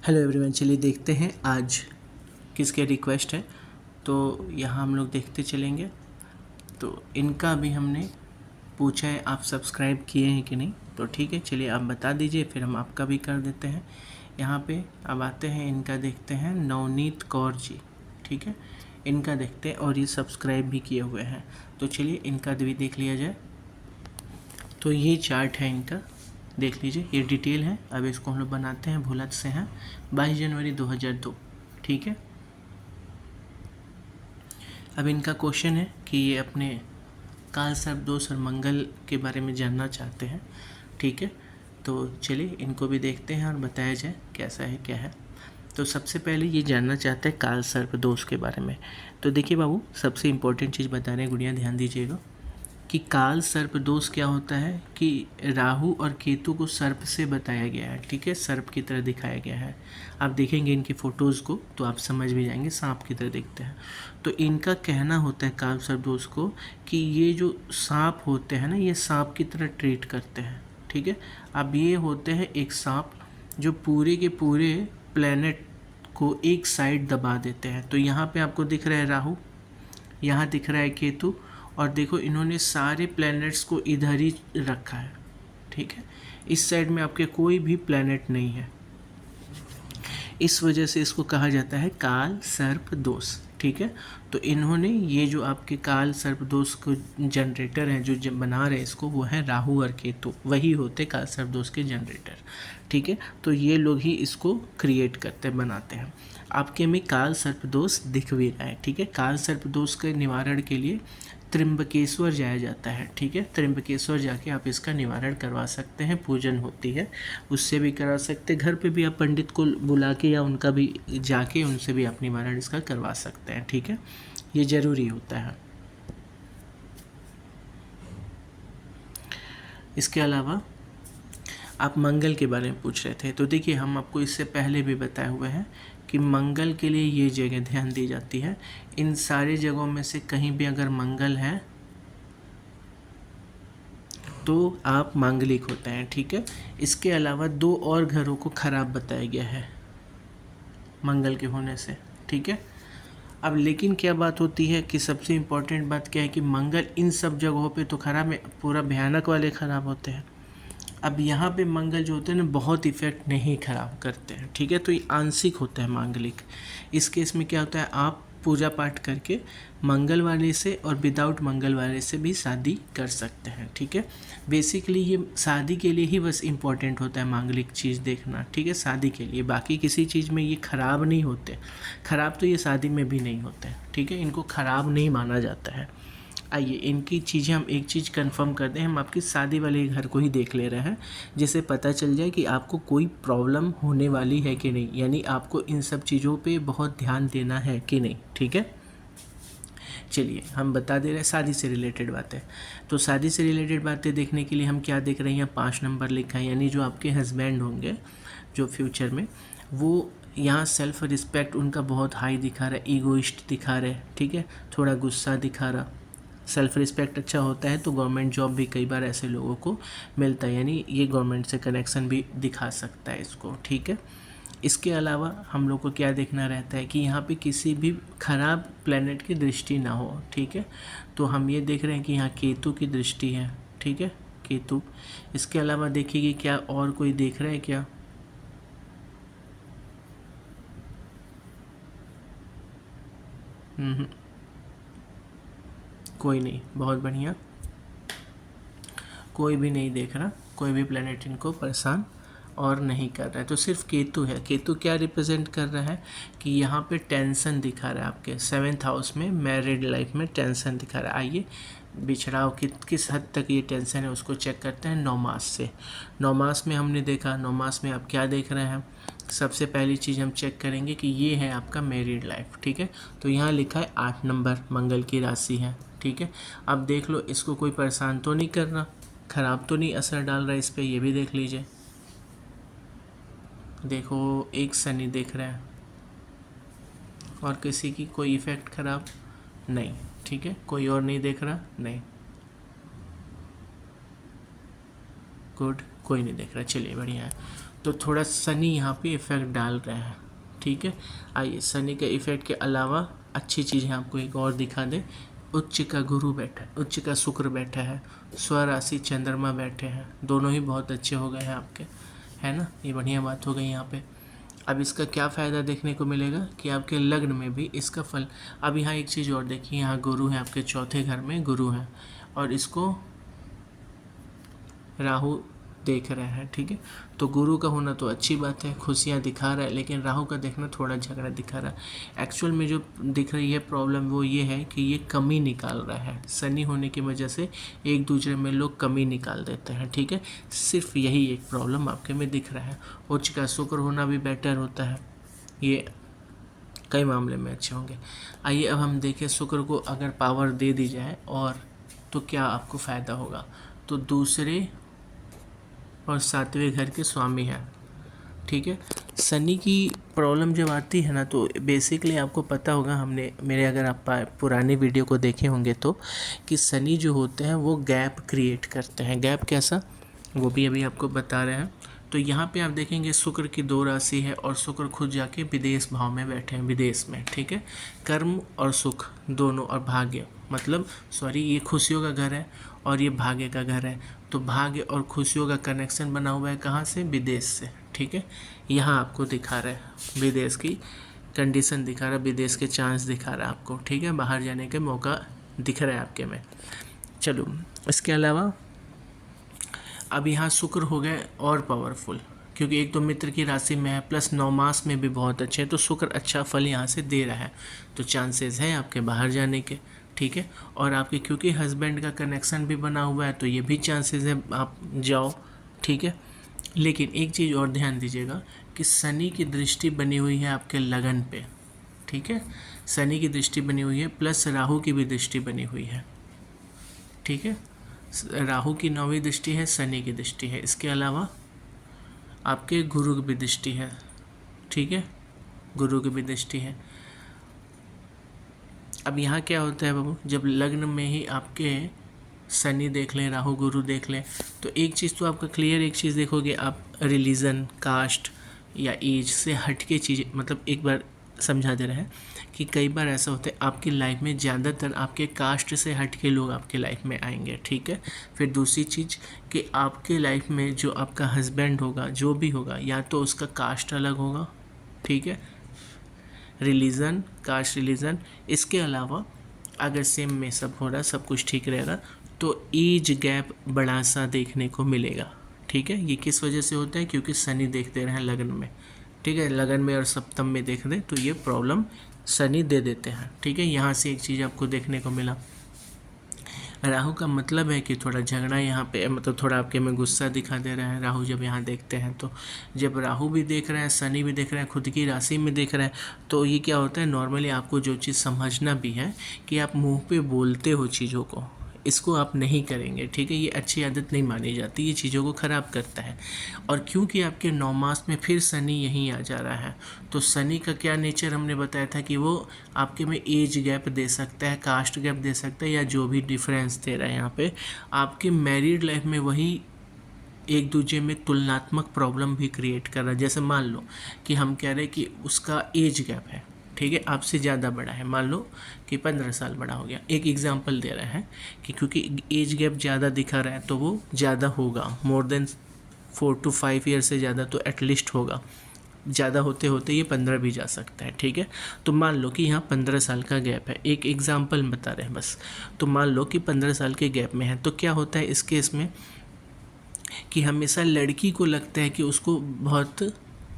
Hello everyone, चलिए देखते हैं आज किसके रिक्वेस्ट है। तो यहाँ हम लोग देखते चलेंगे। तो इनका भी हमने पूछा है आप सब्सक्राइब किए हैं कि नहीं, तो ठीक है, चलिए आप बता दीजिए, फिर हम आपका भी कर देते हैं। यहाँ पे अब आते हैं, इनका देखते हैं, नवनीत कौर जी, ठीक है, इनका देखते हैं और ये सब्सक्राइब भी किए हुए हैं। तो चलिए इनका भी देख लिया जाए। तो ये चार्ट है इनका, देख लीजिए, ये डिटेल है। अब इसको हम लोग बनाते हैं, भुलत से हैं, 22 जनवरी 2002, ठीक है। अब इनका क्वेश्चन है कि ये अपने काल सर्प दोष और मंगल के बारे में जानना चाहते हैं, ठीक है। तो चलिए इनको भी देखते हैं और बताया जाए कैसा है क्या है। तो सबसे पहले ये जानना चाहते हैं काल सर्प दोष के बारे में। तो देखिए बाबू, सबसे इम्पोर्टेंट चीज़ बता रहे हैं गुड़िया, ध्यान दीजिएगा कि काल सर्प दोष क्या होता है कि राहु और केतु को सर्प से बताया गया है, ठीक है, सर्प की तरह दिखाया गया है। आप देखेंगे इनकी फ़ोटोज़ को तो आप समझ भी जाएंगे, सांप की तरह दिखते हैं। तो इनका कहना होता है काल सर्प दोष को कि ये जो सांप होते हैं ना, ये सांप की तरह ट्रीट करते हैं, ठीक है। अब ये होते हैं एक सांप जो पूरे के पूरे प्लेनेट को एक साइड दबा देते हैं। तो यहाँ पे आपको दिख रहा है राहु, यहाँ दिख रहा है केतु, और देखो इन्होंने सारे प्लैनेट्स को इधर ही रखा है, ठीक है। इस साइड में आपके कोई भी प्लैनेट नहीं है। इस वजह से इसको कहा जाता है काल सर्प दोष, ठीक है। तो इन्होंने ये जो आपके काल सर्प दोष को जनरेटर हैं, जो बना रहे इसको, वो है राहु और केतु, वही होते काल सर्प दोष के जनरेटर, ठीक है। तो ये लोग ही इसको क्रिएट करते बनाते हैं। आपके में काल सर्प दोष दिख भी रहा है, ठीक है। काल सर्प दोष के निवारण के लिए त्र्यंबकेश्वर जाया जाता है, ठीक है। त्र्यंबकेश्वर जाके आप इसका निवारण करवा सकते हैं, पूजन होती है, उससे भी करा सकते हैं। घर पे भी आप पंडित को बुला के या उनका भी जाके उनसे भी आप निवारण इसका करवा सकते हैं, ठीक है। ये ज़रूरी होता है। इसके अलावा आप मंगल के बारे में पूछ रहे थे, तो देखिए हम आपको इससे पहले भी बताए हुए हैं कि मंगल के लिए ये जगह ध्यान दी जाती है। इन सारे जगहों में से कहीं भी अगर मंगल है तो आप मांगलिक होते हैं, ठीक है। इसके अलावा 2 और घरों को खराब बताया गया है मंगल के होने से, ठीक है। अब लेकिन क्या बात होती है कि सबसे इम्पोर्टेंट बात क्या है कि मंगल इन सब जगहों पे तो खराब है, पूरा भयानक वाले खराब होते हैं। अब यहाँ पे मंगल जो होते हैं ना, बहुत इफेक्ट नहीं खराब करते हैं, ठीक है। तो ये आंशिक होता है मांगलिक। इस केस में क्या होता है, आप पूजा पाठ करके मंगल वाले से और विदाउट मंगल वाले से भी शादी कर सकते हैं, ठीक है। बेसिकली ये शादी के लिए ही बस इम्पॉर्टेंट होता है मांगलिक चीज़ देखना, ठीक है, शादी के लिए। बाकी किसी चीज़ में ये ख़राब नहीं होते, ख़राब तो ये शादी में भी नहीं होते, ठीक है। इनको ख़राब नहीं माना जाता है। आइए इनकी चीज़ें हम एक चीज़ कंफर्म कर दें, हम आपकी शादी वाले घर को ही देख ले रहे हैं, जिससे पता चल जाए कि आपको कोई प्रॉब्लम होने वाली है कि नहीं, यानी आपको इन सब चीज़ों पे बहुत ध्यान देना है कि नहीं, ठीक है। चलिए हम बता दे रहे हैं शादी से रिलेटेड बातें। तो शादी से रिलेटेड बातें देखने के लिए हम क्या देख रहे हैं, 5 नंबर लिखा है, यानी जो आपके हस्बैंड होंगे जो फ्यूचर में, वो यहाँ सेल्फ रिस्पेक्ट उनका बहुत हाई दिखा रहा है, ईगोइस्ट दिखा रहे, ठीक है, थोड़ा गुस्सा दिखा रहा। सेल्फ रिस्पेक्ट अच्छा होता है तो गवर्नमेंट जॉब भी कई बार ऐसे लोगों को मिलता है, यानी ये गवर्नमेंट से कनेक्शन भी दिखा सकता है इसको, ठीक है। इसके अलावा हम लोग को क्या देखना रहता है कि यहाँ पे किसी भी खराब प्लेनेट की दृष्टि ना हो, ठीक है। तो हम ये देख रहे हैं कि यहाँ केतु की दृष्टि है, ठीक है, केतु। इसके अलावा देखिए कि क्या और कोई देख रहा है क्या, कोई नहीं, बहुत बढ़िया, कोई भी नहीं देख रहा, कोई भी प्लेनेट इनको परेशान और नहीं कर रहा है। तो सिर्फ केतु है। केतु क्या रिप्रेजेंट कर रहा है कि यहाँ पे टेंशन दिखा रहा है, आपके 7th हाउस में मैरिड लाइफ में टेंशन दिखा रहा है। आइए बिछड़ाव किस हद तक ये टेंशन है उसको चेक करते हैं 9 मास से। 9 मास में हमने देखा, 9 मास में आप क्या देख रहे हैं, सबसे पहली चीज़ हम चेक करेंगे कि ये है आपका मैरिड लाइफ, ठीक है। तो यहाँ लिखा है 8 नंबर मंगल की राशि है, ठीक है। अब देख लो इसको कोई परेशान तो नहीं कर रहा, ख़राब तो नहीं असर डाल रहा है इस पर, ये भी देख लीजिए। देखो एक शनि देख रहा है और किसी की कोई इफ़ेक्ट ख़राब नहीं, ठीक है, कोई और नहीं देख रहा, नहीं, गुड, कोई नहीं देख रहा, चलिए बढ़िया है। तो थोड़ा शनि यहाँ पे इफ़ेक्ट डाल रहे हैं, ठीक है। आइए शनि के इफ़ेक्ट के अलावा अच्छी चीज़ें आपको एक और दिखा दें। उच्च का गुरु बैठा है, उच्च का शुक्र बैठा है, स्वराशि चंद्रमा बैठे हैं, दोनों ही बहुत अच्छे हो गए हैं आपके, है ना। ये बढ़िया बात हो गई यहाँ पे। अब इसका क्या फ़ायदा देखने को मिलेगा कि आपके लग्न में भी इसका फल। अब यहाँ एक चीज़ और देखिए, यहाँ गुरु है, आपके चौथे घर में गुरु है और इसको राहु देख रहे हैं, ठीक है। तो गुरु का होना तो अच्छी बात है, खुशियाँ दिखा रहा है, लेकिन राहु का देखना थोड़ा झगड़ा दिखा रहा है। एक्चुअल में जो दिख रही है प्रॉब्लम वो ये है कि ये कमी निकाल रहा है, शनि होने की वजह से एक दूसरे में लोग कमी निकाल देते हैं, ठीक है। सिर्फ यही एक प्रॉब्लम आपके में दिख रहा है। उच्च का शुक्र होना भी बेटर होता है, ये कई मामले में अच्छे होंगे। आइए अब हम देखें शुक्र को अगर पावर दे दी जाए और तो क्या आपको फ़ायदा होगा। तो दूसरे और सातवें घर के स्वामी हैं, ठीक है। शनि की प्रॉब्लम जब आती है ना तो बेसिकली आपको पता होगा, हमने मेरे अगर आप पुराने वीडियो को देखे होंगे तो, कि शनि जो होते हैं वो गैप क्रिएट करते हैं। गैप कैसा, वो भी अभी आपको बता रहे हैं। तो यहाँ पे आप देखेंगे शुक्र की 2 राशि है और शुक्र खुद जाके विदेश भाव में बैठे हैं, विदेश में, ठीक है। कर्म और सुख दोनों और भाग्य, मतलब सॉरी, ये खुशियों का घर है और ये भाग्य का घर है। तो भाग्य और खुशियों का कनेक्शन बना हुआ है कहाँ से, विदेश से, ठीक है। यहाँ आपको दिखा रहा है विदेश की कंडीशन दिखा रहा है, विदेश के चांस दिखा रहा है आपको, ठीक है। बाहर जाने के मौका दिख रहा है आपके में। चलो इसके अलावा अब यहाँ शुक्र हो गए और पावरफुल, क्योंकि एक तो मित्र की राशि में है प्लस 9 मास में भी बहुत अच्छे हैं, तो शुक्र अच्छा फल यहाँ से दे रहा है। तो चांसेस है आपके बाहर जाने के, ठीक है। और आपके क्योंकि हस्बैंड का कनेक्शन भी बना हुआ है तो ये भी चांसेस है आप जाओ, ठीक है। लेकिन एक चीज़ और ध्यान दीजिएगा कि शनि की दृष्टि बनी हुई है आपके लगन पे, ठीक है। शनि की दृष्टि बनी हुई है प्लस राहु की भी दृष्टि बनी हुई है, ठीक है। राहु की 9वीं दृष्टि है, शनि की दृष्टि है, इसके अलावा आपके गुरु की भी दृष्टि है, ठीक है, गुरु की भी दृष्टि है। अब यहाँ क्या होता है बाबू, जब लग्न में ही आपके शनि देख लें, राहु गुरु देख लें, तो एक चीज़ तो आपका क्लियर, एक चीज़ देखोगे आप, रिलीजन, कास्ट या एज से हटके चीज़ें, मतलब एक बार समझा दे रहे हैं कि कई बार ऐसा होता है आपकी लाइफ में ज़्यादातर आपके कास्ट से हटके लोग आपके लाइफ में आएंगे, ठीक है। फिर दूसरी चीज़ कि आपके लाइफ में जो आपका हस्बैंड होगा, जो भी होगा, या तो उसका कास्ट अलग होगा, ठीक है, रिलीजन, कास्ट, रिलीजन। इसके अलावा अगर सेम में सब हो रहा, सब कुछ ठीक रहेगा, तो एज गैप बड़ा सा देखने को मिलेगा, ठीक है। ये किस वजह से होता है, क्योंकि शनि देखते रहे लगन में, ठीक है, लगन में और सप्तम में देख दें तो ये प्रॉब्लम शनि दे देते हैं, ठीक है। यहाँ से एक चीज़ आपको देखने को मिला, राहु का मतलब है कि थोड़ा झगड़ा यहाँ पे, मतलब थोड़ा आपके में गुस्सा दिखा दे रहा है राहु जब यहाँ देखते हैं। तो जब राहु भी देख रहा है, शनि भी देख रहा है, खुद की राशि में देख रहा है, तो ये क्या होता है, नॉर्मली आपको जो चीज़ समझना भी है कि आप मुंह पे बोलते हो चीज़ों को, इसको आप नहीं करेंगे, ठीक है। ये अच्छी आदत नहीं मानी जाती, ये चीज़ों को ख़राब करता है। और क्योंकि आपके 9 मास में फिर शनि यहीं आ जा रहा है, तो शनि का क्या नेचर हमने बताया था कि वो आपके में एज गैप दे सकता है, कास्ट गैप दे सकता है, या जो भी डिफरेंस दे रहा है यहाँ पे आपके मैरिड लाइफ में, वही एक दूसरे में तुलनात्मक प्रॉब्लम भी क्रिएट कर रहा है। जैसे मान लो कि हम कह रहे हैं कि उसका एज गैप है, ठीक है, आपसे ज़्यादा बड़ा है, मान लो कि 15 साल बड़ा हो गया, एक एग्जांपल दे रहे हैं कि क्योंकि एज गैप ज़्यादा दिखा रहा है तो वो ज़्यादा होगा, मोर देन 4 to 5 ईयर से ज़्यादा तो एटलीस्ट होगा, ज़्यादा होते होते ये 15 भी जा सकता है, ठीक है। तो मान लो कि यहाँ 15 साल का गैप है, एक एग्जाम्पल बता रहे हैं बस। तो मान लो कि 15 साल के गैप में है, तो क्या होता है इस केस में कि हमेशा लड़की को लगता है कि उसको बहुत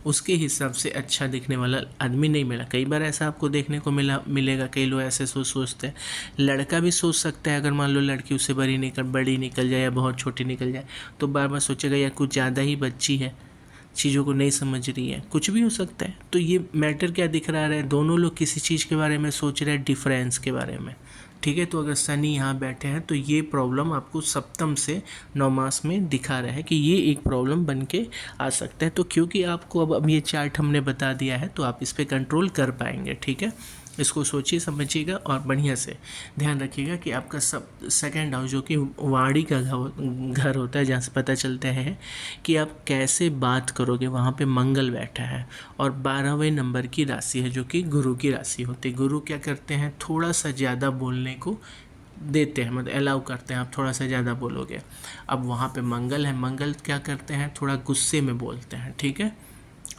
उसके हिसाब से अच्छा दिखने वाला आदमी नहीं मिला। कई बार ऐसा आपको देखने को मिलेगा, कई लोग ऐसे सोचते हैं। लड़का भी सोच सकता है, अगर मान लो लड़की उससे बड़ी निकल जाए या बहुत छोटी निकल जाए, तो बार बार सोचेगा यार कुछ ज़्यादा ही बच्ची है, चीज़ों को नहीं समझ रही है, कुछ भी हो सकता है। तो ये मैटर क्या दिख रहा है, दोनों लोग किसी चीज़ के बारे में सोच रहे हैं, डिफरेंस के बारे में, ठीक है। तो अगर शनि यहाँ बैठे हैं तो ये प्रॉब्लम आपको सप्तम से 9 मास में दिखा रहा है कि ये एक प्रॉब्लम बन के आ सकता है। तो क्योंकि आपको अब ये चार्ट हमने बता दिया है तो आप इस पर कंट्रोल कर पाएंगे, ठीक है। इसको सोचिए समझिएगा और बढ़िया से ध्यान रखिएगा कि आपका सब सेकंड हाउस जो कि वाणी का घर होता है, जहाँ से पता चलता है कि आप कैसे बात करोगे, वहाँ पे मंगल बैठा है। और 12वें नंबर की राशि है जो कि गुरु की राशि होती है। गुरु क्या करते हैं, थोड़ा सा ज़्यादा बोलने को देते हैं, मतलब अलाउ करते हैं, आप थोड़ा सा ज़्यादा बोलोगे। अब वहाँ पे मंगल है, मंगल क्या करते हैं, थोड़ा गुस्से में बोलते हैं, ठीक है।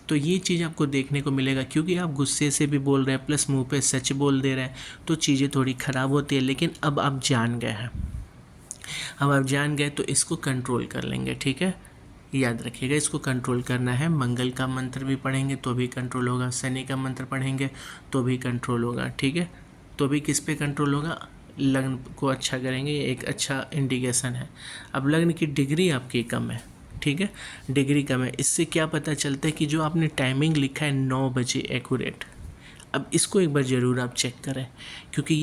तो ये चीज़ आपको देखने को मिलेगा, क्योंकि आप गुस्से से भी बोल रहे हैं प्लस मुंह पे सच बोल दे रहे हैं, तो चीज़ें थोड़ी ख़राब होती है। लेकिन अब आप जान गए हैं, अब आप जान गए तो इसको कंट्रोल कर लेंगे, ठीक है। याद रखिएगा, इसको कंट्रोल करना है। मंगल का मंत्र भी पढ़ेंगे तो भी कंट्रोल होगा, शनि का मंत्र पढ़ेंगे तो भी कंट्रोल होगा, ठीक है। तो भी किस पे कंट्रोल होगा, लग्न को अच्छा करेंगे, ये एक अच्छा इंडिकेशन है। अब लग्न की डिग्री आपकी कम है, ठीक है, डिग्री कम है। इससे क्या पता चलता है कि जो आपने टाइमिंग लिखा है 9 बजे एक्यूरेट, अब इसको एक बार ज़रूर आप चेक करें, क्योंकि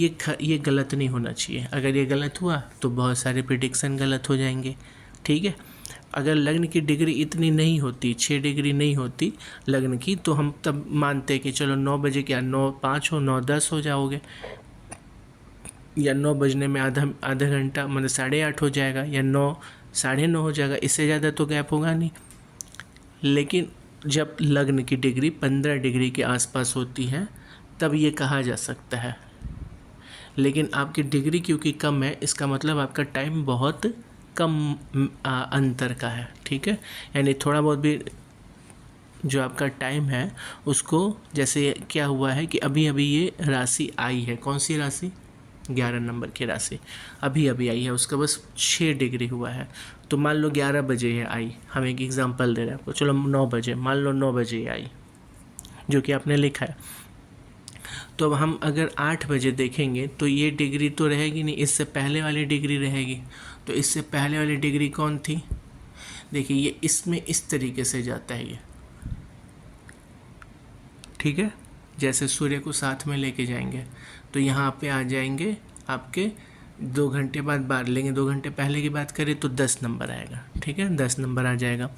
ये गलत नहीं होना चाहिए। अगर ये गलत हुआ तो बहुत सारे प्रिडिक्शन गलत हो जाएंगे, ठीक है। अगर लग्न की डिग्री इतनी नहीं होती, 6 डिग्री नहीं होती लग्न की, तो हम तब मानते कि चलो 9 बजे क्या 9:05 हो, 9:10 हो जाओगे, या 9 बजने में आधा घंटा मतलब 8:30 हो जाएगा, या 9 साढ़े 9 हो जाएगा, इससे ज़्यादा तो गैप होगा नहीं। लेकिन जब लग्न की डिग्री 15 डिग्री के आसपास होती है तब ये कहा जा सकता है। लेकिन आपकी डिग्री क्योंकि कम है, इसका मतलब आपका टाइम बहुत कम अंतर का है, ठीक है। यानी थोड़ा बहुत भी जो आपका टाइम है उसको, जैसे क्या हुआ है कि अभी अभी ये राशि आई है, कौन सी राशि, 11 नंबर की राशि अभी अभी आई है, उसका बस 6 डिग्री हुआ है। तो मान लो 11 बजे ये आई, हम एक एग्जांपल दे रहे हैं आपको, चलो 9 बजे, मान लो 9 बजे ये आई जो कि आपने लिखा है। तो अब हम अगर 8 बजे देखेंगे तो ये डिग्री तो रहेगी नहीं, इससे पहले वाली डिग्री रहेगी। तो इससे पहले वाली डिग्री कौन थी, देखिए ये इसमें इस तरीके से जाता है ये, ठीक है। जैसे सूर्य को साथ में लेके जाएंगे तो यहाँ पे आ जाएंगे आपके 2 घंटे बाद बाहर लेंगे, 2 घंटे पहले की बात करें तो 10 नंबर आएगा, ठीक है, 10 नंबर आ जाएगा।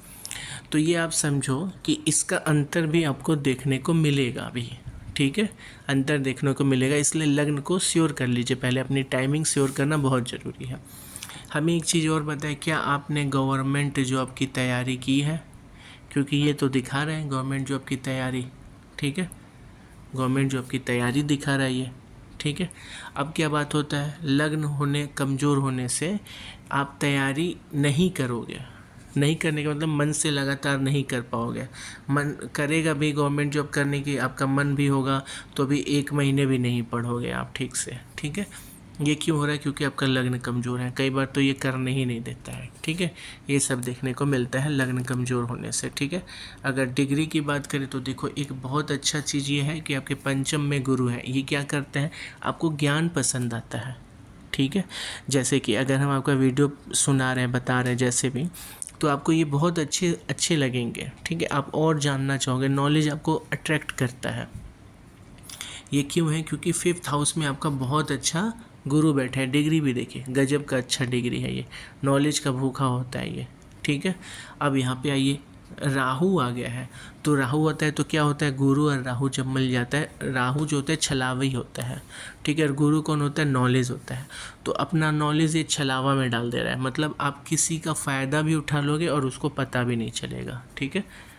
तो ये आप समझो कि इसका अंतर भी आपको देखने को मिलेगा अभी, ठीक है, अंतर देखने को मिलेगा। इसलिए लग्न को श्योर कर लीजिए, पहले अपनी टाइमिंग श्योर करना बहुत ज़रूरी है। हमें एक चीज़ और बताएं, क्या आपने गवर्नमेंट जॉब की तैयारी की है, क्योंकि ये तो दिखा रहे हैं गवर्नमेंट जॉब की तैयारी, ठीक है, गवर्नमेंट जॉब की तैयारी दिखा रहा है ये, ठीक है। अब क्या बात होता है, लग्न होने कमज़ोर होने से आप तैयारी नहीं करोगे, नहीं करने का मतलब मन से लगातार नहीं कर पाओगे। मन करेगा भी गवर्नमेंट जॉब करने की, आपका मन भी होगा तो भी 1 महीने भी नहीं पढ़ोगे आप ठीक से, ठीक है। ये क्यों हो रहा है, क्योंकि आपका लग्न कमज़ोर है। कई बार तो ये करने ही नहीं देता है, ठीक है। ये सब देखने को मिलता है लग्न कमज़ोर होने से, ठीक है। अगर डिग्री की बात करें तो देखो एक बहुत अच्छा चीज़ ये है कि आपके पंचम में गुरु है, ये क्या करते हैं, आपको ज्ञान पसंद आता है, ठीक है। जैसे कि अगर हम आपका वीडियो सुना रहे हैं, बता रहे हैं जैसे भी, तो आपको ये बहुत अच्छे लगेंगे, ठीक है। आप और जानना चाहोगे, नॉलेज आपको अट्रैक्ट करता है। ये क्यों है, क्योंकि 5th हाउस में आपका बहुत अच्छा गुरु बैठा है। डिग्री भी देखिए गजब का अच्छा डिग्री है, ये नॉलेज का भूखा होता है ये, ठीक है। अब यहाँ पे आइए, राहु आ गया है, तो राहु होता है तो क्या होता है, गुरु और राहु जब मिल जाता है, राहु जो होता है छलावई होता है, ठीक है, और गुरु कौन होता है, नॉलेज होता है। तो अपना नॉलेज ये छलावा में डाल दे रहा है, मतलब आप किसी का फ़ायदा भी उठा लोगे और उसको पता भी नहीं चलेगा, ठीक है।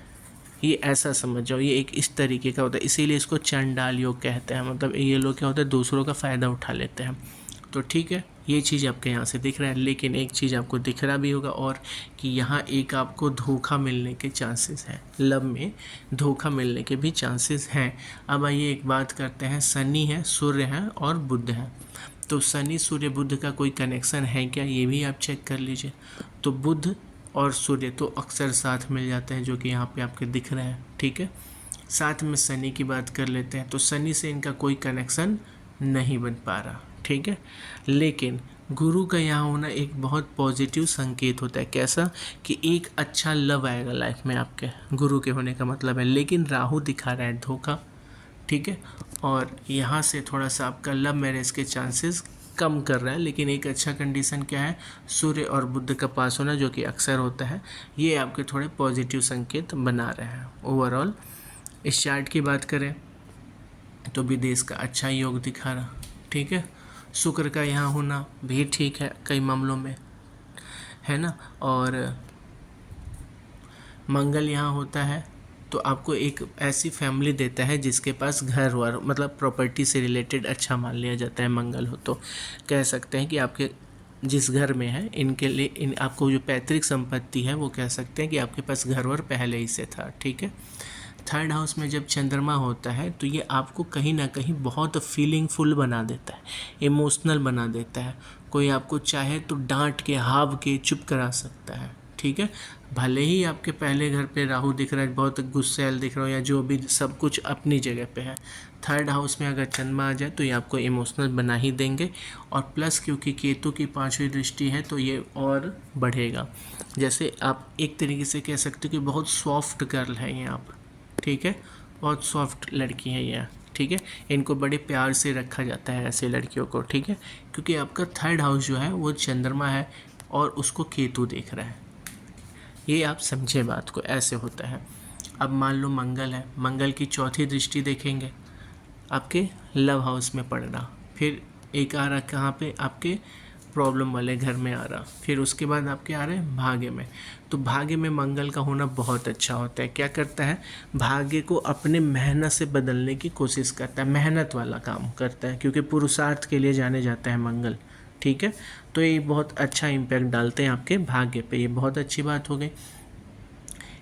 ये ऐसा समझ जाओ, ये एक इस तरीके का होता है, इसीलिए इसको चंडाल योग कहते हैं। मतलब ये लोग क्या होता है, दूसरों का फ़ायदा उठा लेते हैं। तो ठीक है, ये चीज़ आपके यहाँ से दिख रहा है। लेकिन एक चीज़ आपको दिख रहा भी होगा और कि यहाँ एक आपको धोखा मिलने के चांसेस हैं, लव में धोखा मिलने के भी चांसेस हैं। अब आइए एक बात करते हैं, शनि है, सूर्य है और बुध है। तो शनि सूर्य बुध का कोई कनेक्शन है क्या, ये भी आप चेक कर लीजिए। तो बुध और सूर्य तो अक्सर साथ मिल जाते हैं, जो कि यहाँ पे आपके दिख रहे हैं, ठीक है। साथ में शनि की बात कर लेते हैं, तो शनि से इनका कोई कनेक्शन नहीं बन पा रहा, ठीक है। लेकिन गुरु का यहाँ होना एक बहुत पॉजिटिव संकेत होता है। कैसा, कि एक अच्छा लव आएगा लाइफ में आपके, गुरु के होने का मतलब है। लेकिन राहु दिखा रहा है धोखा, ठीक है, और यहाँ से थोड़ा सा आपका लव मैरिज के चांसेस कम कर रहा है। लेकिन एक अच्छा कंडीशन क्या है, सूर्य और बुध का पास होना, जो कि अक्सर होता है, ये आपके थोड़े पॉजिटिव संकेत बना रहे हैं ओवरऑल। इस चार्ट की बात करें तो विदेश का अच्छा योग दिखा रहा, ठीक है। शुक्र का यहाँ होना भी ठीक है कई मामलों में, है ना। और मंगल यहाँ होता है तो आपको एक ऐसी फैमिली देता है जिसके पास घर वर मतलब प्रॉपर्टी से रिलेटेड अच्छा मान लिया जाता है मंगल हो तो। कह सकते हैं कि आपके जिस घर में है इनके लिए आपको जो पैतृक संपत्ति है वो कह सकते हैं कि आपके पास घर वर पहले ही से था, ठीक है। थर्ड हाउस में जब चंद्रमा होता है तो ये आपको कहीं ना कहीं बहुत फीलिंगफुल बना देता है, इमोशनल बना देता है। कोई आपको चाहे तो डांट के हाव के चुप करा सकता है, ठीक है। भले ही आपके पहले घर पे राहु दिख रहा है, बहुत गुस्सैल दिख रहा हो या जो भी, सब कुछ अपनी जगह पे है। थर्ड हाउस में अगर चंद्रमा आ जाए तो ये आपको इमोशनल बना ही देंगे। और प्लस क्योंकि केतु की 5वीं दृष्टि है तो ये और बढ़ेगा। जैसे आप एक तरीके से कह सकते हो कि बहुत सॉफ्ट गर्ल है ये आप, ठीक है। बहुत सॉफ्ट लड़की है ये, ठीक है। इनको बड़े प्यार से रखा जाता है ऐसे लड़कियों को, ठीक है। क्योंकि आपका थर्ड हाउस जो है वो चंद्रमा है और उसको केतु देख रहा है। ये आप समझे बात को, ऐसे होता है। अब मान लो मंगल है, मंगल की 4थी दृष्टि देखेंगे आपके लव हाउस में पड़ना। फिर एक आ रहा कहाँ पे, आपके प्रॉब्लम वाले घर में आ रहा। फिर उसके बाद आपके आ रहे हैं भाग्य में। तो भाग्य में मंगल का होना बहुत अच्छा होता है। क्या करता है, भाग्य को अपने मेहनत से बदलने की कोशिश करता है, मेहनत वाला काम करता है, क्योंकि पुरुषार्थ के लिए जाने जाता है मंगल, ठीक है। तो ये बहुत अच्छा इम्पैक्ट डालते हैं आपके भाग्य पे, ये बहुत अच्छी बात हो गई।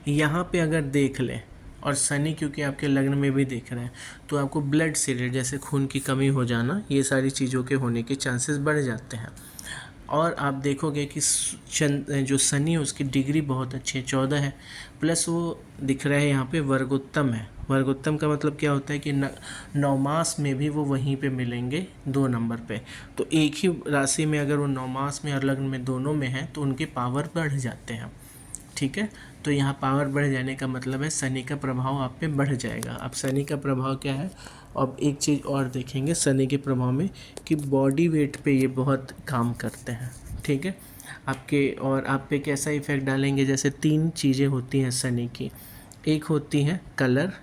यहाँ पे अगर देख लें, और शनि क्योंकि आपके लग्न में भी देख रहे हैं तो आपको ब्लड से रिलेटेड जैसे खून की कमी हो जाना, ये सारी चीज़ों के होने के चांसेस बढ़ जाते हैं। और आप देखोगे कि जो शनि है उसकी डिग्री बहुत अच्छी है, 14 है। प्लस वो दिख रहा है यहाँ पे वर्गोत्तम है। वर्गोत्तम का मतलब क्या होता है कि नवमास में भी वो वहीं पे मिलेंगे 2 नंबर पे। तो एक ही राशि में अगर वो नवमास में और लग्न में दोनों में है तो उनके पावर बढ़ जाते हैं, ठीक है। तो यहाँ पावर बढ़ जाने का मतलब है शनि का प्रभाव आप पे बढ़ जाएगा। अब शनि का प्रभाव क्या है, अब एक चीज़ और देखेंगे शनि के प्रभाव में कि बॉडी वेट पे ये बहुत काम करते हैं, ठीक है। आपके और आप पे कैसा इफेक्ट डालेंगे, जैसे 3 चीज़ें होती हैं शनि की। एक होती है कलर,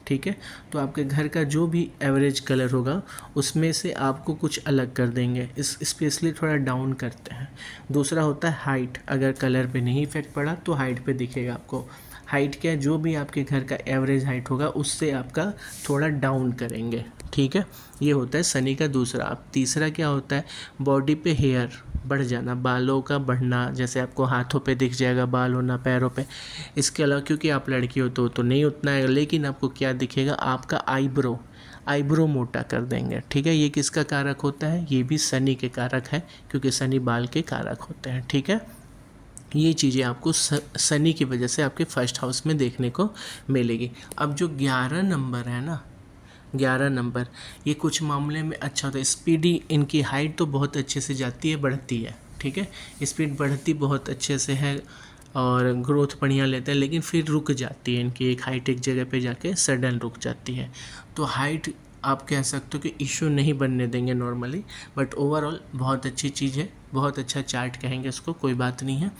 ठीक है। तो आपके घर का जो भी एवरेज कलर होगा उसमें से आपको कुछ अलग कर देंगे, इस स्पेशली थोड़ा डाउन करते हैं। दूसरा होता है हाइट, अगर कलर पे नहीं इफेक्ट पड़ा तो हाइट पे दिखेगा आपको। हाइट क्या है, जो भी आपके घर का एवरेज हाइट होगा उससे आपका थोड़ा डाउन करेंगे, ठीक है। ये होता है शनि का दूसरा। अब तीसरा क्या होता है, बॉडी पे हेयर बढ़ जाना, बालों का बढ़ना, जैसे आपको हाथों पे दिख जाएगा बाल होना, पैरों पे। इसके अलावा क्योंकि आप लड़की हो तो नहीं उतना है, लेकिन आपको क्या दिखेगा, आपका आईब्रो मोटा कर देंगे, ठीक है। ये किसका कारक होता है, ये भी शनि के कारक है, क्योंकि शनि बाल के कारक होते हैं, ठीक है। ये चीज़ें आपको शनि की वजह से आपके फर्स्ट हाउस में देखने को मिलेगी। अब जो 11 नंबर है ना, 11 नंबर, ये कुछ मामले में अच्छा होता है। स्पीडी, इनकी हाइट तो बहुत अच्छे से जाती है, बढ़ती है, ठीक है। स्पीड बढ़ती बहुत अच्छे से है और ग्रोथ बढ़िया लेते हैं, लेकिन फिर रुक जाती है इनकी एक हाइट, एक जगह पे जाके सडन रुक जाती है। तो हाइट आप कह सकते हो कि इशू नहीं बनने देंगे नॉर्मली, बट ओवरऑल बहुत अच्छी चीज़ है, बहुत अच्छा चार्ट कहेंगे इसको, कोई बात नहीं है।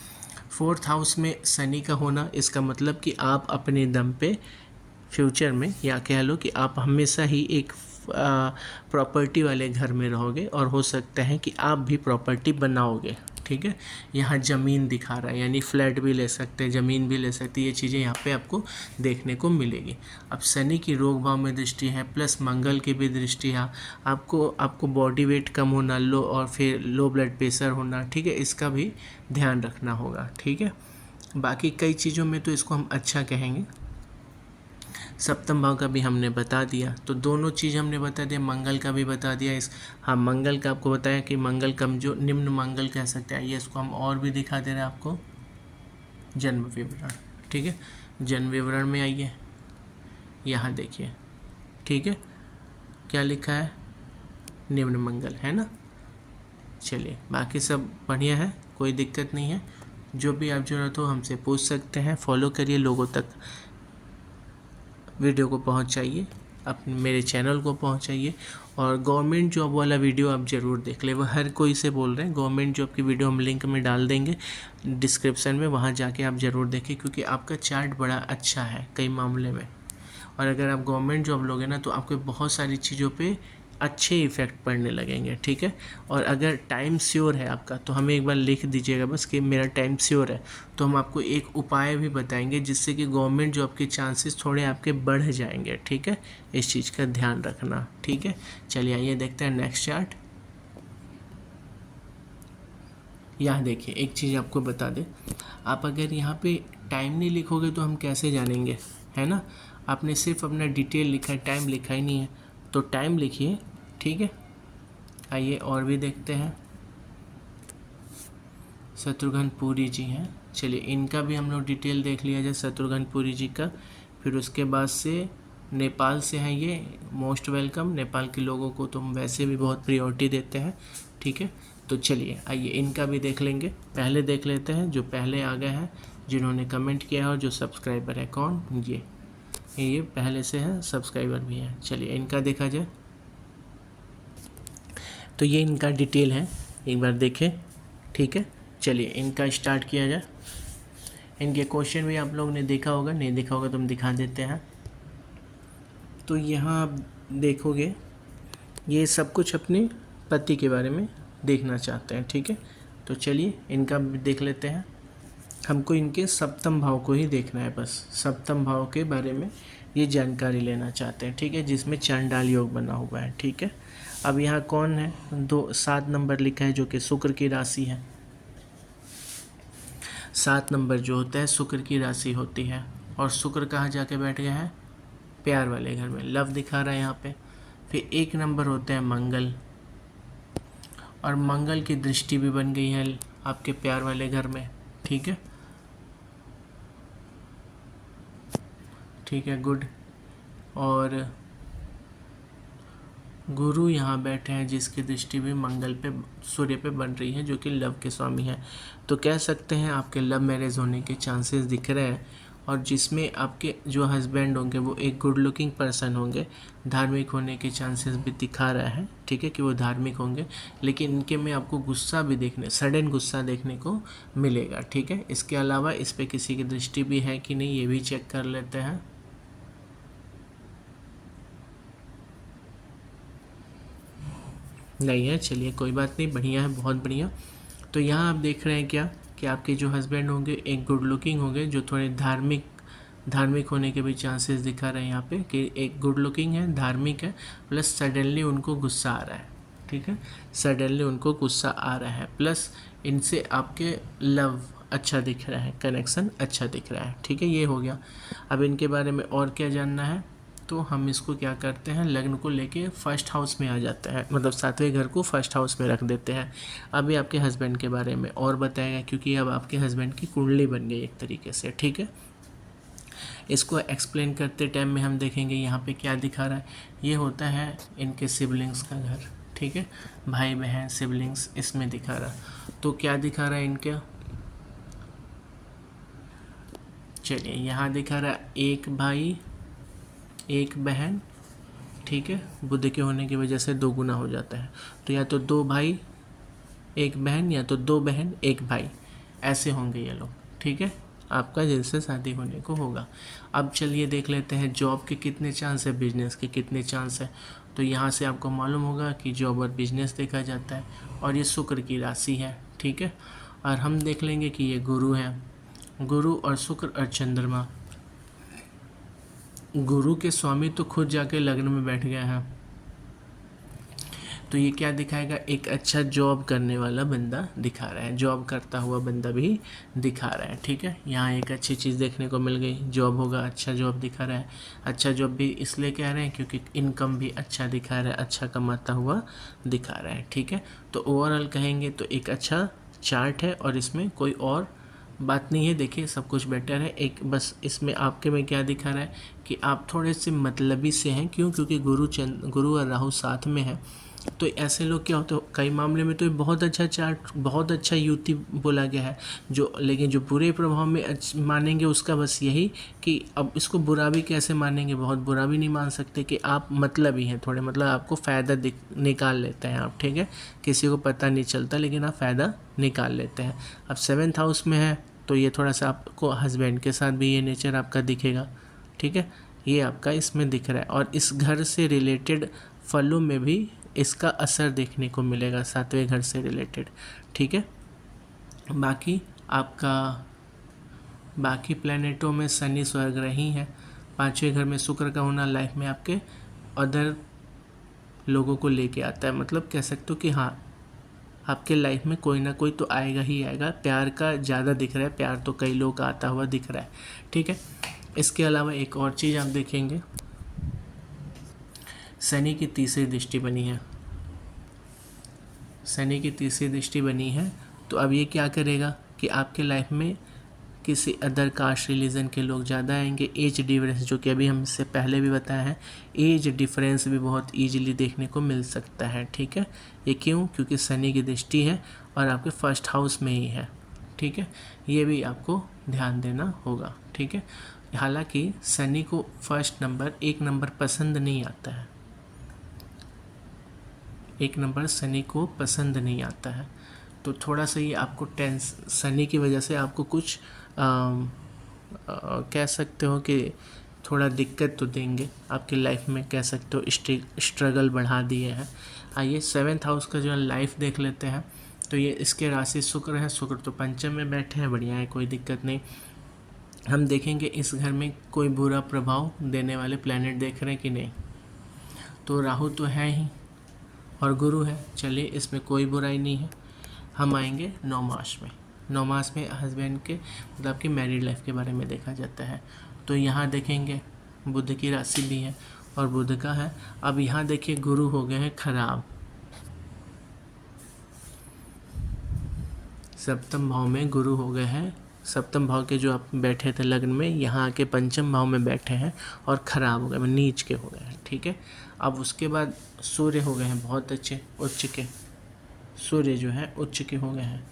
4th हाउस में शनि का होना, इसका मतलब कि आप अपने दम पे फ्यूचर में, या कह लो कि आप हमेशा ही एक प्रॉपर्टी वाले घर में रहोगे और हो सकता है कि आप भी प्रॉपर्टी बनाओगे, ठीक है। यहाँ ज़मीन दिखा रहा है, यानी फ्लैट भी ले सकते हैं, ज़मीन भी ले सकते हैं, ये चीज़ें यहाँ पे आपको देखने को मिलेगी। अब शनि की रोग भाव में दृष्टि है, प्लस मंगल की भी दृष्टि है। आपको बॉडी वेट कम होना, लो और फिर लो ब्लड प्रेशर होना, ठीक है, इसका भी ध्यान रखना होगा, ठीक है। बाकी कई चीज़ों में तो इसको हम अच्छा कहेंगे। सप्तम भाव का भी हमने बता दिया, तो दोनों चीज़ हमने बता दिया, मंगल का भी बता दिया। हाँ, मंगल का आपको बताया कि मंगल कमजोर, निम्न मंगल कह सकते हैं। ये इसको हम और भी दिखा दे रहे हैं आपको, जन्म विवरण, ठीक है। जन्म विवरण में आइए, यहाँ देखिए, ठीक है, क्या लिखा है, निम्न मंगल, है ना। चलिए, बाकी सब बढ़िया है, कोई दिक्कत नहीं है। जो भी आप जरूरत हो हमसे पूछ सकते हैं। फॉलो करिए, लोगों तक वीडियो को पहुंचाइए, अपने मेरे चैनल को पहुंचाइए। और गवर्नमेंट जॉब वाला वीडियो आप ज़रूर देख लें, वो हर कोई से बोल रहे हैं। गवर्नमेंट जॉब की वीडियो हम लिंक में डाल देंगे डिस्क्रिप्शन में, वहाँ जाके आप ज़रूर देखें, क्योंकि आपका चार्ट बड़ा अच्छा है कई मामले में। और अगर आप गवर्नमेंट जॉब लोगे ना तो आपको बहुत सारी चीज़ों पे अच्छे इफ़ेक्ट पड़ने लगेंगे, ठीक है। और अगर टाइम श्योर है आपका तो हमें एक बार लिख दीजिएगा बस कि मेरा टाइम श्योर है, तो हम आपको एक उपाय भी बताएंगे जिससे कि गवर्नमेंट जॉब के चांसेस थोड़े आपके बढ़ जाएंगे, ठीक है। इस चीज़ का ध्यान रखना, ठीक है। चलिए आइए देखते हैं नेक्स्ट चार्ट। यहाँ देखिए एक चीज़ आपको बता दें, आप अगर यहाँ पे टाइम नहीं लिखोगे तो हम कैसे जानेंगे, है ना। आपने सिर्फ अपना डिटेल लिखा है, टाइम लिखा ही नहीं है, तो टाइम लिखिए, ठीक है। आइए और भी देखते हैं। शत्रुघ्न पुरी जी हैं, चलिए इनका भी हम लोग डिटेल देख लिया जाए शत्रुघ्न पुरी जी का। फिर उसके बाद से नेपाल से हैं ये, मोस्ट वेलकम। नेपाल के लोगों को तो हम वैसे भी बहुत प्रायोरिटी देते हैं, ठीक है। तो चलिए आइए इनका भी देख लेंगे। पहले देख लेते हैं जो पहले आ गए हैं, जिन्होंने कमेंट किया है और जो सब्सक्राइबर है। कौन? ये पहले से हैं, सब्सक्राइबर भी हैं। चलिए इनका देखा जाए, तो ये इनका डिटेल है, एक बार देखें, ठीक है। चलिए इनका स्टार्ट किया जाए। इनके क्वेश्चन भी आप लोगों ने देखा होगा, नहीं देखा होगा तो हम दिखा देते हैं। तो यहाँ आप देखोगे ये सब कुछ अपने पति के बारे में देखना चाहते हैं, ठीक है। तो चलिए इनका भी देख लेते हैं। हमको इनके सप्तम भाव को ही देखना है, बस सप्तम भाव के बारे में ये जानकारी लेना चाहते हैं, ठीक है, जिसमें चांडाल योग बना हुआ है, ठीक है। अब यहाँ कौन है? 7 नंबर लिखा है जो कि शुक्र की राशि है। 7 नंबर जो होता है शुक्र की राशि होती है, और शुक्र कहाँ जाके बैठ गया है? प्यार वाले घर में, लव दिखा रहा है यहाँ पे। फिर 1 नंबर होता है मंगल, और मंगल की दृष्टि भी बन गई है आपके प्यार वाले घर में, ठीक है, ठीक है, गुड। और गुरु यहाँ बैठे हैं जिसकी दृष्टि भी मंगल पे, सूर्य पे बन रही है, जो कि लव के स्वामी हैं। तो कह सकते हैं आपके लव मैरिज होने के चांसेस दिख रहे हैं, और जिसमें आपके जो हस्बैंड होंगे वो एक गुड लुकिंग पर्सन होंगे। धार्मिक होने के चांसेस भी दिखा रहा है, ठीक है, कि वो धार्मिक होंगे, लेकिन इनके में आपको गुस्सा भी सडन गुस्सा देखने को मिलेगा, ठीक है। इसके अलावा इस पर किसी की दृष्टि भी है कि नहीं ये भी चेक कर लेते हैं। नहीं है, चलिए कोई बात नहीं, बढ़िया है, बहुत बढ़िया। तो यहाँ आप देख रहे हैं क्या कि आपके जो हस्बैंड होंगे एक गुड लुकिंग होंगे, जो थोड़े धार्मिक होने के भी चांसेस दिखा रहे हैं यहाँ पे, कि एक गुड लुकिंग है, धार्मिक है, प्लस सडनली उनको गुस्सा आ रहा है, ठीक है, सडनली उनको गुस्सा आ रहा है, प्लस इनसे आपके लव अच्छा दिख रहा है, कनेक्शन अच्छा दिख रहा है, ठीक है, ये हो गया। अब इनके बारे में और क्या जानना है, तो हम इसको क्या करते हैं, लग्न को लेके फर्स्ट हाउस में आ जाते हैं, मतलब 7वें घर को फर्स्ट हाउस में रख देते हैं। अभी आपके हस्बैंड के बारे में और बताएगा, क्योंकि अब आपके हस्बैंड की कुंडली बन गई एक तरीके से, ठीक है। इसको एक्सप्लेन करते टाइम में हम देखेंगे यहाँ पे क्या दिखा रहा है। ये होता है इनके सिबलिंग्स का घर, ठीक है, भाई बहन सिबलिंग्स इसमें दिखा रहा। तो क्या दिखा रहा है इनका, चलिए यहाँ दिखा रहा है एक भाई एक बहन, ठीक है, बुध के होने की वजह से 2 गुना हो जाता है, तो या तो 2 भाई 1 बहन, या तो 2 बहन 1 भाई, ऐसे होंगे ये लोग, ठीक है, आपका जिनसे शादी होने को होगा। अब चलिए देख लेते हैं जॉब के कितने चांस है, बिजनेस के कितने चांस है। तो यहाँ से आपको मालूम होगा कि जॉब और बिजनेस देखा जाता है, और ये शुक्र की राशि है, ठीक है। और हम देख लेंगे कि ये गुरु है, गुरु और शुक्र और चंद्रमा। गुरु के स्वामी तो खुद जाके लग्न में बैठ गया है, तो ये क्या दिखाएगा, एक अच्छा जॉब करने वाला बंदा दिखा रहा है, जॉब करता हुआ बंदा भी दिखा रहा है, ठीक है। यहाँ एक अच्छी चीज़ देखने को मिल गई, जॉब होगा, अच्छा जॉब दिखा रहा है। अच्छा जॉब भी इसलिए कह रहे हैं क्योंकि इनकम भी अच्छा दिखा रहा है, अच्छा कमाता हुआ दिखा रहा है, ठीक है। तो ओवरऑल कहेंगे तो एक अच्छा चार्ट है, और इसमें कोई और बात नहीं है, देखिए सब कुछ बेटर है। एक बस इसमें आपके में क्या दिखा रहा है कि आप थोड़े से मतलबी से हैं, क्यों? क्योंकि गुरु और राहु साथ में है, तो ऐसे लोग क्या होते हैं, कई मामले में तो ये बहुत अच्छा चार्ट, बहुत अच्छा युति बोला गया है, जो लेकिन जो बुरे प्रभाव में मानेंगे उसका बस यही कि अब इसको बुरा भी कैसे मानेंगे, बहुत बुरा भी नहीं मान सकते कि आप मतलबी हैं थोड़े, मतलब आपको फ़ायदा निकाल लेते हैं आप, ठीक है, किसी को पता नहीं चलता लेकिन आप फ़ायदा निकाल लेते हैं। अब 7th हाउस में है तो ये थोड़ा सा आपको हस्बैंड के साथ भी ये नेचर आपका दिखेगा, ठीक है, ये आपका इसमें दिख रहा है, और इस घर से रिलेटेड फलों में भी इसका असर देखने को मिलेगा, 7वें घर से रिलेटेड, ठीक है। बाकी प्लैनेटों में शनि स्वर्गग्रही है। 5वें घर में शुक्र का होना लाइफ में आपके अदर लोगों को लेके आता है, मतलब कह सकते हो कि हाँ, आपके लाइफ में कोई ना कोई तो आएगा ही आएगा। प्यार का ज़्यादा दिख रहा है, प्यार तो कई लोग का आता हुआ दिख रहा है, ठीक है। इसके अलावा एक और चीज़ आप देखेंगे, शनि की तीसरी दृष्टि बनी है। शनि की तीसरी दृष्टि बनी है, तो अब ये क्या करेगा कि आपके लाइफ में किसी अदर कास्ट रिलीजन के लोग ज़्यादा आएंगे। एज डिफरेंस, जो कि अभी हम इससे पहले भी बताया है, एज डिफरेंस भी बहुत ईजिली देखने को मिल सकता है, ठीक है। ये क्यों? क्योंकि शनि की दृष्टि है और आपके फर्स्ट हाउस में ही है, ठीक है। ये भी आपको ध्यान देना होगा, ठीक है। हालांकि शनि को फर्स्ट नंबर 1 नंबर पसंद नहीं आता है, 1 नंबर शनि को पसंद नहीं आता है, तो थोड़ा सा ये आपको शनि की वजह से आपको कुछ कह सकते हो कि थोड़ा दिक्कत तो देंगे आपकी लाइफ में, कह सकते हो स्ट्रगल बढ़ा दिए हैं। आइए 7th हाउस का जो है लाइफ देख लेते हैं। तो ये इसके राशि शुक्र है, शुक्र तो पंचम में बैठे हैं, बढ़िया है, कोई दिक्कत नहीं। हम देखेंगे इस घर में कोई बुरा प्रभाव देने वाले प्लैनेट देख रहे हैं कि नहीं। तो राहु तो है ही और गुरु है, चलिए इसमें कोई बुराई नहीं है। हम आएंगे 9 मास में। 9 मास में हस्बैंड के मतलब कि मैरिड लाइफ के बारे में देखा जाता है। तो यहाँ देखेंगे बुध की राशि भी है और बुध का है। अब यहाँ देखिए गुरु हो गए हैं खराब, 7th भाव में गुरु हो गए हैं। 7th भाव के जो आप बैठे थे लग्न में, यहाँ आके 5th भाव में बैठे हैं और ख़राब हो गए, नीच के हो गए हैं, ठीक है। अब उसके बाद सूर्य हो गए हैं बहुत अच्छे, उच्च के, सूर्य जो है उच्च के हो गए हैं।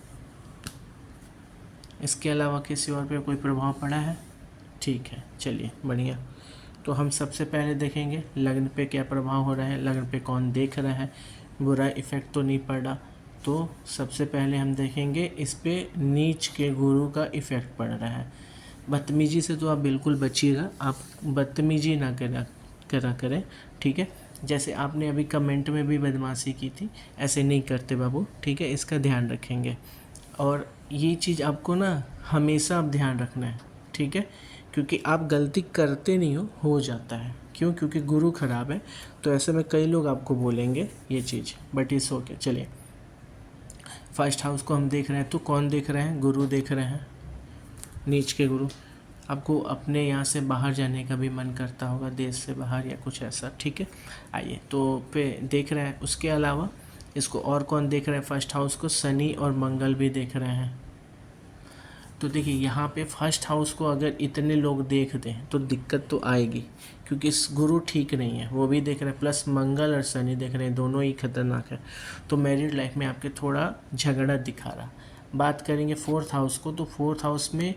इसके अलावा किसी और पे कोई प्रभाव पड़ा है? ठीक है, चलिए बढ़िया। तो हम सबसे पहले देखेंगे लग्न पे क्या प्रभाव हो रहा है, लग्न पे कौन देख रहा है, बुरा इफ़ेक्ट तो नहीं पड़ रहा। तो सबसे पहले हम देखेंगे इस पे नीच के गुरु का इफ़ेक्ट पड़ रहा है। बदतमीजी से तो आप बिल्कुल बचिएगा, आप बदतमीजी ना करें, ठीक है। जैसे आपने अभी कमेंट में भी बदमाशी की थी, ऐसे नहीं करते बाबू, ठीक है, इसका ध्यान रखेंगे। और ये चीज़ आपको ना हमेशा आप ध्यान रखना है, ठीक है, क्योंकि आप गलती करते नहीं हो जाता है। क्यों? क्योंकि गुरु खराब है, तो ऐसे में कई लोग आपको बोलेंगे ये चीज़, बट इस ओके। चलिए, फर्स्ट हाउस को हम देख रहे हैं, तो कौन देख रहे हैं? गुरु देख रहे हैं, नीच के गुरु। आपको अपने यहाँ से बाहर जाने का भी मन करता होगा, देश से बाहर या कुछ ऐसा, ठीक है। आइए, तो पे देख रहे हैं। उसके अलावा इसको और कौन देख रहा है? फर्स्ट हाउस को शनि और मंगल भी देख रहे हैं। तो देखिए यहाँ पे फर्स्ट हाउस को अगर इतने लोग देख दें तो दिक्कत तो आएगी, क्योंकि इस गुरु ठीक नहीं है, वो भी देख रहे हैं, प्लस मंगल और शनि देख रहे हैं, दोनों ही खतरनाक है। तो मैरिड लाइफ में आपके थोड़ा झगड़ा दिखा रहा। बात करेंगे 4th हाउस को, तो 4th हाउस में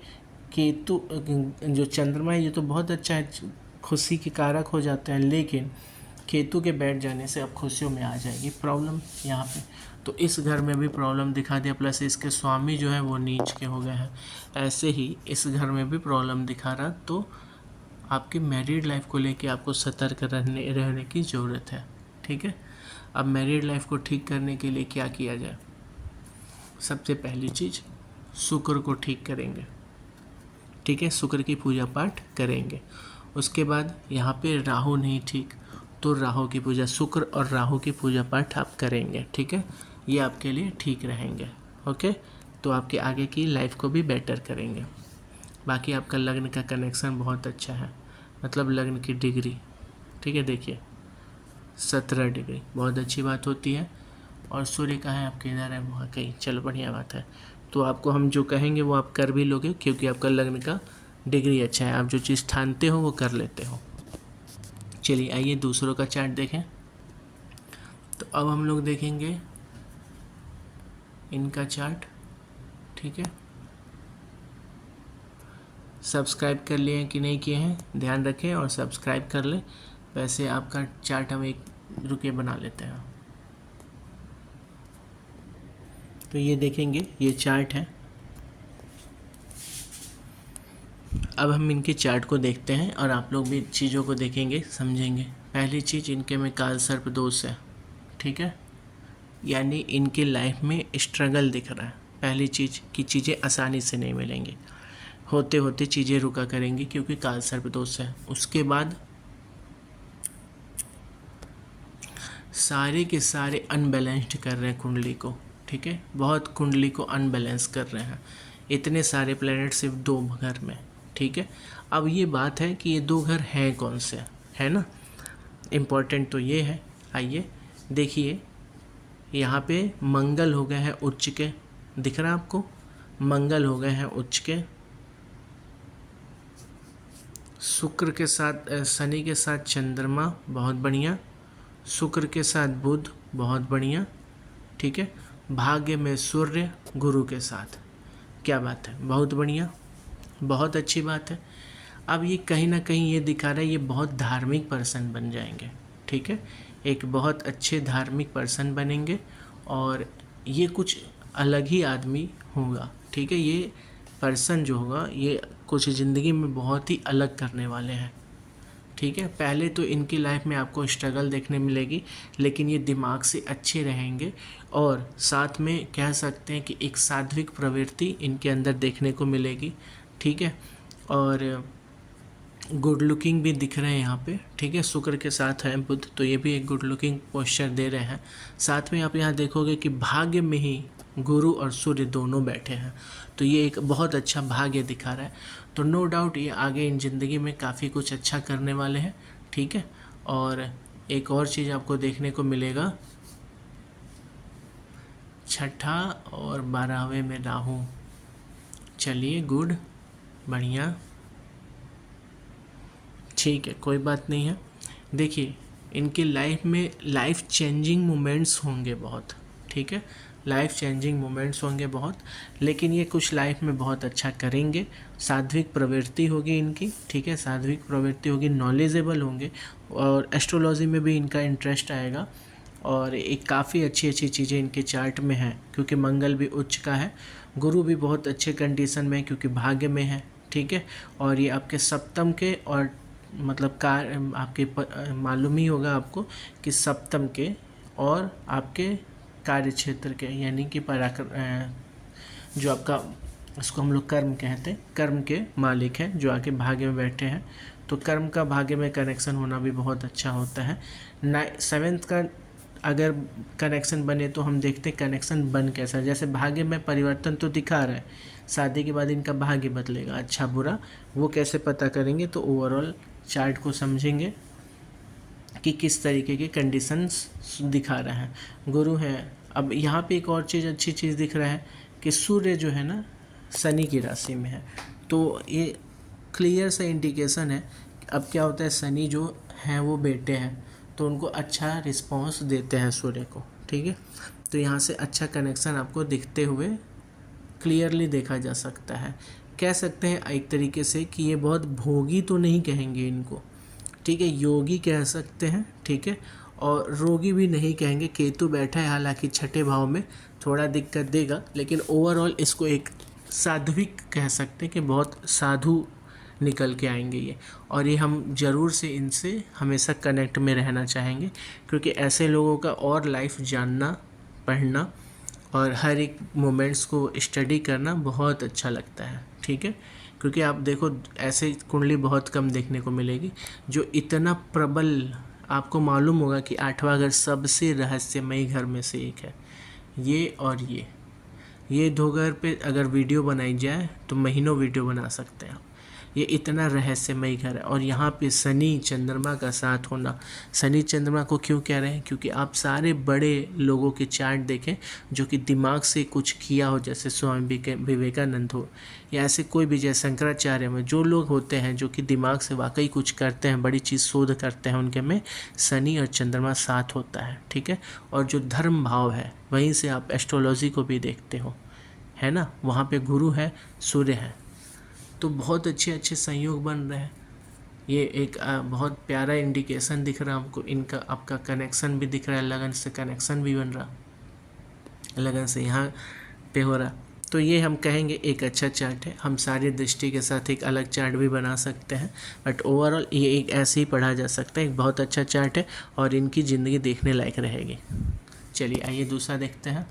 केतु जो चंद्रमा है, ये तो बहुत अच्छा है, खुशी के कारक हो जाते हैं, लेकिन केतु के बैठ जाने से अब खुशियों में आ जाएगी प्रॉब्लम यहाँ पे। तो इस घर में भी प्रॉब्लम दिखा दिया, प्लस इसके स्वामी जो है वो नीच के हो गए हैं। ऐसे ही इस घर में भी प्रॉब्लम दिखा रहा, तो आपकी मैरिड लाइफ को लेके आपको सतर्क रहने की ज़रूरत है, ठीक है। अब मैरिड लाइफ को ठीक करने के लिए क्या किया जाए? सबसे पहली चीज़, शुक्र को ठीक करेंगे, ठीक है, शुक्र की पूजा पाठ करेंगे। उसके बाद यहाँ पे राहु नहीं ठीक, तो राहु की पूजा, शुक्र और राहु की पूजा पाठ आप करेंगे, ठीक है। ये आपके लिए ठीक रहेंगे, ओके। तो आपके आगे की लाइफ को भी बेटर करेंगे। बाकी आपका लग्न का कनेक्शन बहुत अच्छा है, मतलब लग्न की डिग्री, ठीक है, देखिए 17 डिग्री, बहुत अच्छी बात होती है। और सूर्य का है आपके इधर है, वहाँ कहीं, चलो बढ़िया बात है। तो आपको हम जो कहेंगे वो आप कर भी लोगे, क्योंकि आपका लग्न का डिग्री अच्छा है, आप जो चीज़ ठानते हो वो कर लेते हो। चलिए आइए दूसरों का चार्ट देखें। तो अब हम लोग देखेंगे इनका चार्ट, ठीक है। सब्सक्राइब कर लिए हैं कि नहीं किए हैं, ध्यान रखें और सब्सक्राइब कर लें। वैसे आपका चार्ट हम एक रुके बना लेते हैं। तो ये देखेंगे, ये चार्ट है, अब हम इनके चार्ट को देखते हैं और आप लोग भी चीज़ों को देखेंगे, समझेंगे। पहली चीज़, इनके में काल सर्प दोष है, ठीक है, यानी इनके लाइफ में स्ट्रगल दिख रहा है। पहली चीज़ कि चीज़ें आसानी से नहीं मिलेंगी, होते होते चीज़ें रुका करेंगी क्योंकि काल सर्प दोष है। उसके बाद सारे के सारे अनबैलेंस्ड कर रहे हैं कुंडली को, ठीक है, बहुत कुंडली को अनबैलेंस कर रहे हैं, इतने सारे प्लैनेट सिर्फ 2 घर में, ठीक है। अब ये बात है कि ये 2 घर हैं कौन से, है ना, इम्पोर्टेंट तो ये है। आइए देखिए, यहाँ पे मंगल हो गए हैं उच्च के, दिख रहा है आपको, मंगल हो गए हैं उच्च के, शुक्र के साथ शनि के साथ चंद्रमा, बहुत बढ़िया, शुक्र के साथ बुध, बहुत बढ़िया, ठीक है, भाग्य में सूर्य गुरु के साथ, क्या बात है, बहुत बढ़िया, बहुत अच्छी बात है। अब ये कहीं ना कहीं ये दिखा रहा है ये बहुत धार्मिक पर्सन बन जाएंगे, ठीक है, एक बहुत अच्छे धार्मिक पर्सन बनेंगे और ये कुछ अलग ही आदमी होगा, ठीक है, ये पर्सन जो होगा ये कुछ ज़िंदगी में बहुत ही अलग करने वाले हैं, ठीक है। पहले तो इनकी लाइफ में आपको स्ट्रगल देखने मिलेगी, लेकिन ये दिमाग से अच्छे रहेंगे और साथ में कह सकते हैं कि एक सात्विक प्रवृत्ति इनके अंदर देखने को मिलेगी, ठीक है, और गुड लुकिंग भी दिख रहे हैं यहाँ पे, ठीक है, शुक्र के साथ है बुध, तो ये भी एक गुड लुकिंग पोस्चर दे रहे हैं। साथ में आप यहाँ देखोगे कि भाग्य में ही गुरु और सूर्य दोनों बैठे हैं, तो ये एक बहुत अच्छा भाग्य दिखा रहा है। तो नो डाउट ये आगे इन ज़िंदगी में काफ़ी कुछ अच्छा करने वाले हैं, ठीक है। और एक और चीज़ आपको देखने को मिलेगा, 6ठा और 12वें में राहु, चलिए गुड, बढ़िया, ठीक है, कोई बात नहीं है। देखिए इनकी लाइफ में लाइफ चेंजिंग मोमेंट्स होंगे बहुत, ठीक है, लाइफ चेंजिंग मोमेंट्स होंगे बहुत, लेकिन ये कुछ लाइफ में बहुत अच्छा करेंगे। सात्विक प्रवृत्ति होगी इनकी, ठीक है, सात्विक प्रवृत्ति होगी, नॉलेजेबल होंगे और एस्ट्रोलॉजी में भी इनका इंटरेस्ट आएगा और एक काफ़ी अच्छी अच्छी चीज़ें इनके चार्ट में हैं क्योंकि मंगल भी उच्च का है, गुरु भी बहुत अच्छे कंडीशन में है क्योंकि भाग्य में है, ठीक है, और ये आपके सप्तम के और मतलब आपके मालूम ही होगा आपको कि सप्तम के और आपके कार्य क्षेत्र के यानी कि जो आपका इसको हम लोग कर्म कहते हैं, कर्म के मालिक हैं जो आके भाग्य में बैठे हैं, तो कर्म का भाग्य में कनेक्शन होना भी बहुत अच्छा होता है। 7th का अगर कनेक्शन बने तो हम देखते हैं कनेक्शन बन कैसा, जैसे भाग्य में परिवर्तन तो दिखा रहा है, शादी के बाद इनका भाग्य बदलेगा, अच्छा बुरा वो कैसे पता करेंगे, तो ओवरऑल चार्ट को समझेंगे कि किस तरीके के कंडीशंस दिखा रहा है। गुरु है, अब यहाँ पे एक और चीज़ अच्छी चीज़ दिख रहा है कि सूर्य जो है ना शनि की राशि में है, तो ये क्लियर सा इंडिकेशन है। अब क्या होता है, शनि जो है वो बेटे हैं तो उनको अच्छा रिस्पॉन्स देते हैं सूर्य को, ठीक है, तो यहाँ से अच्छा कनेक्शन आपको दिखते हुए क्लियरली देखा जा सकता है। कह सकते हैं एक तरीके से कि ये बहुत भोगी तो नहीं कहेंगे इनको, ठीक है, योगी कह सकते हैं, ठीक है, और रोगी भी नहीं कहेंगे। केतु बैठा है हालांकि 6ठे भाव में, थोड़ा दिक्कत देगा, लेकिन ओवरऑल इसको एक साध्विक कह सकते हैं कि बहुत साधु निकल के आएंगे ये, और ये हम ज़रूर से इनसे हमेशा कनेक्ट में रहना चाहेंगे क्योंकि ऐसे लोगों का और लाइफ जानना, पढ़ना और हर एक मोमेंट्स को स्टडी करना बहुत अच्छा लगता है, ठीक है, क्योंकि आप देखो ऐसे कुंडली बहुत कम देखने को मिलेगी जो इतना प्रबल, आपको मालूम होगा कि 8वां घर सबसे रहस्यमयी घर में से एक है, ये और ये 2 घर पे अगर वीडियो बनाई जाए तो महीनों वीडियो बना सकते हैं आप, ये इतना रहस्यमयी घर है। और यहाँ पे शनि चंद्रमा का साथ होना, शनि चंद्रमा को क्यों कह रहे हैं, क्योंकि आप सारे बड़े लोगों के चार्ट देखें जो कि दिमाग से कुछ किया हो, जैसे स्वामी विवेकानंद हो या ऐसे कोई भी, जैसे शंकराचार्य में जो लोग होते हैं जो कि दिमाग से वाकई कुछ करते हैं, बड़ी चीज़ शोध करते हैं, उनके में शनि और चंद्रमा साथ होता है, ठीक है। और जो धर्म भाव है वहीं से आप एस्ट्रोलॉजी को भी देखते हो, है ना, वहाँ पे गुरु है, सूर्य है, तो बहुत अच्छे अच्छे संयोग बन रहे हैं। ये एक बहुत प्यारा इंडिकेशन दिख रहा है हमको, इनका आपका कनेक्शन भी दिख रहा है, लगन से कनेक्शन भी बन रहा, लगन से यहाँ पे हो रहा, तो ये हम कहेंगे एक अच्छा चार्ट है। हम सारी दृष्टि के साथ एक अलग चार्ट भी बना सकते हैं, बट ओवरऑल ये एक ऐसे ही पढ़ा जा सकता है। एक बहुत अच्छा चार्ट है और इनकी ज़िंदगी देखने लायक रहेगी। चलिए आइए दूसरा देखते हैं।